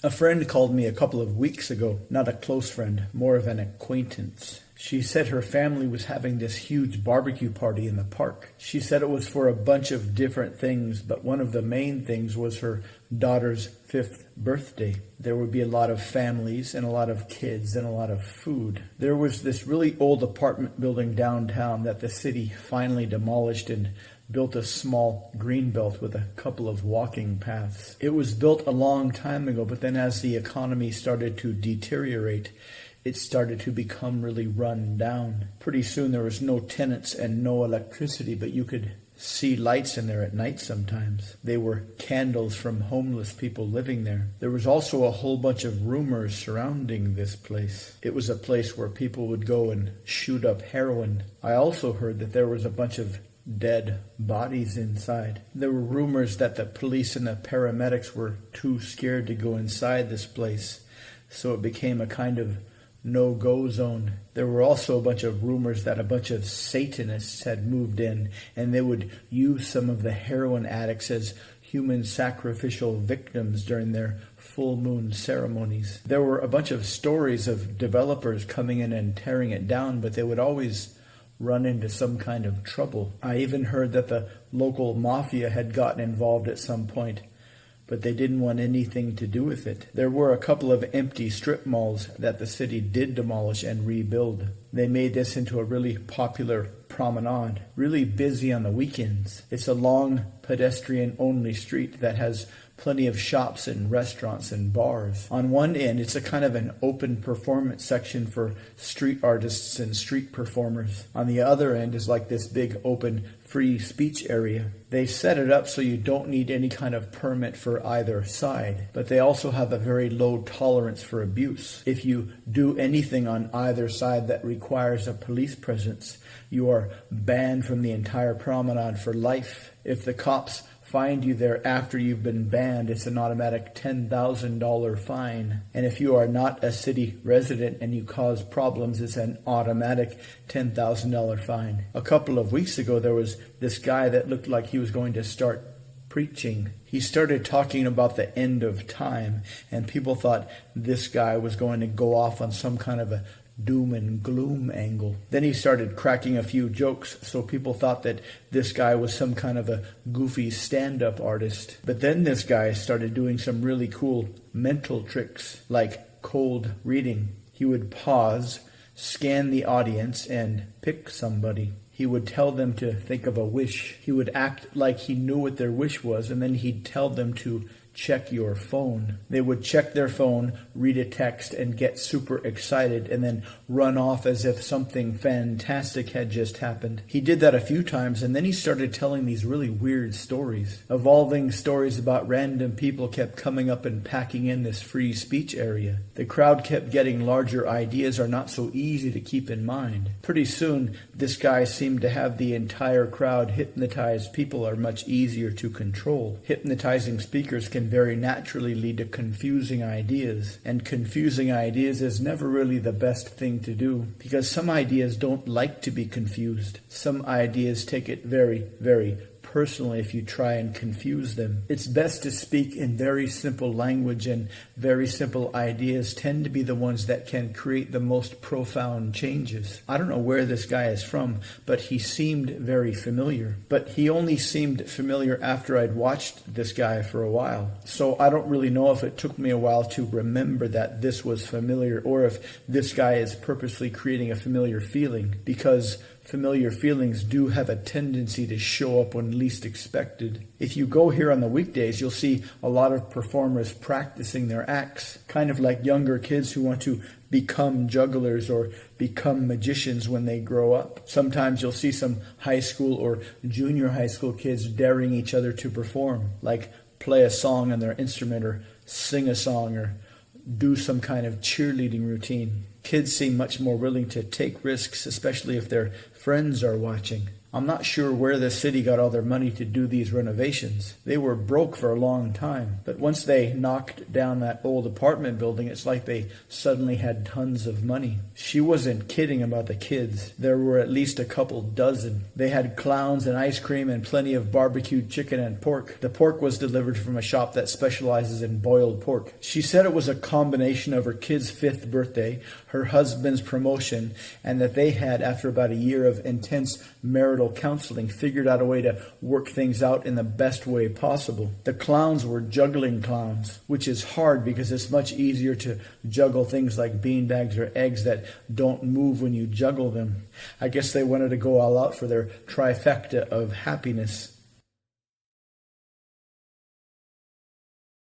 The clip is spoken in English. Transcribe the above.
A friend called me a couple of weeks ago, not a close friend, more of an acquaintance. She said her family was having this huge barbecue party in the park. She said it was for a bunch of different things, but one of the main things was her daughter's 5th birthday. There would be a lot of families and a lot of kids and a lot of food. There was this really old apartment building downtown that the city finally demolished and built a small green belt with a couple of walking paths. It was built a long time ago, but then as the economy started to deteriorate, it started to become really run down. Pretty soon there was no tenants and no electricity, but you could see lights in there at night sometimes. They were candles from homeless people living there. There was also a whole bunch of rumors surrounding this place. It was a place where people would go and shoot up heroin. I also heard that there was a bunch of dead bodies inside. There were rumors that the police and the paramedics were too scared to go inside this place, so it became a kind of no-go zone. There were also a bunch of rumors that a bunch of Satanists had moved in, and they would use some of the heroin addicts as human sacrificial victims during their full moon ceremonies. There were a bunch of stories of developers coming in and tearing it down, but they would always run into some kind of trouble. I even heard that the local mafia had gotten involved at some point, but they didn't want anything to do with it. There were a couple of empty strip malls that the city did demolish and rebuild. They made this into a really popular promenade, really busy on the weekends. It's a long pedestrian-only street that has plenty of shops and restaurants and bars. On one end, it's a kind of an open performance section for street artists and street performers. On the other end is like this big open free speech area. They set it up so you don't need any kind of permit for either side, but they also have a very low tolerance for abuse. If you do anything on either side that requires a police presence, you are banned from the entire promenade for life. If the cops find you there after you've been banned, it's an automatic $10,000 fine. And if you are not a city resident and you cause problems, it's an automatic $10,000 fine. A couple of weeks ago, there was this guy that looked like he was going to start preaching. He started talking about the end of time, and people thought this guy was going to go off on some kind of a doom and gloom angle. Then he started cracking a few jokes, so people thought that this guy was some kind of a goofy stand-up artist. But then this guy started doing some really cool mental tricks, like cold reading. He would pause, scan the audience, and pick somebody. He would tell them to think of a wish. He would act like he knew what their wish was, and then he'd tell them to check your phone. They would check their phone, read a text, and get super excited, and then run off as if something fantastic had just happened. He did that a few times, and then he started telling these really weird stories. Evolving stories about random people kept coming up and packing in this free speech area. The crowd kept getting larger. Ideas are not so easy to keep in mind. Pretty soon, this guy seemed to have the entire crowd hypnotized. People are much easier to control. Hypnotizing speakers can very naturally lead to confusing ideas, and confusing ideas is never really the best thing to do, because some ideas don't like to be confused. Some ideas take it very, very personally if you try and confuse them. It's best to speak in very simple language, and very simple ideas tend to be the ones that can create the most profound changes. I don't know where this guy is from, but he seemed very familiar. But he only seemed familiar after I'd watched this guy for a while. So I don't really know if it took me a while to remember that this was familiar, or if this guy is purposely creating a familiar feeling, because familiar feelings do have a tendency to show up when least expected. If you go here on the weekdays, you'll see a lot of performers practicing their acts, kind of like younger kids who want to become jugglers or become magicians when they grow up. Sometimes you'll see some high school or junior high school kids daring each other to perform, like play a song on their instrument or sing a song or do some kind of cheerleading routine. Kids seem much more willing to take risks, especially if their friends are watching. I'm not sure where the city got all their money to do these renovations. They were broke for a long time, but once they knocked down that old apartment building, it's like they suddenly had tons of money. She wasn't kidding about the kids. There were at least a couple dozen. They had clowns and ice cream and plenty of barbecued chicken and pork. The pork was delivered from a shop that specializes in boiled pork. She said it was a combination of her kid's 5th birthday, her husband's promotion, and that they had, after about a year of intense marital counseling, figured out a way to work things out in the best way possible. The clowns were juggling clowns, which is hard because it's much easier to juggle things like beanbags or eggs that don't move when you juggle them. I guess they wanted to go all out for their trifecta of happiness.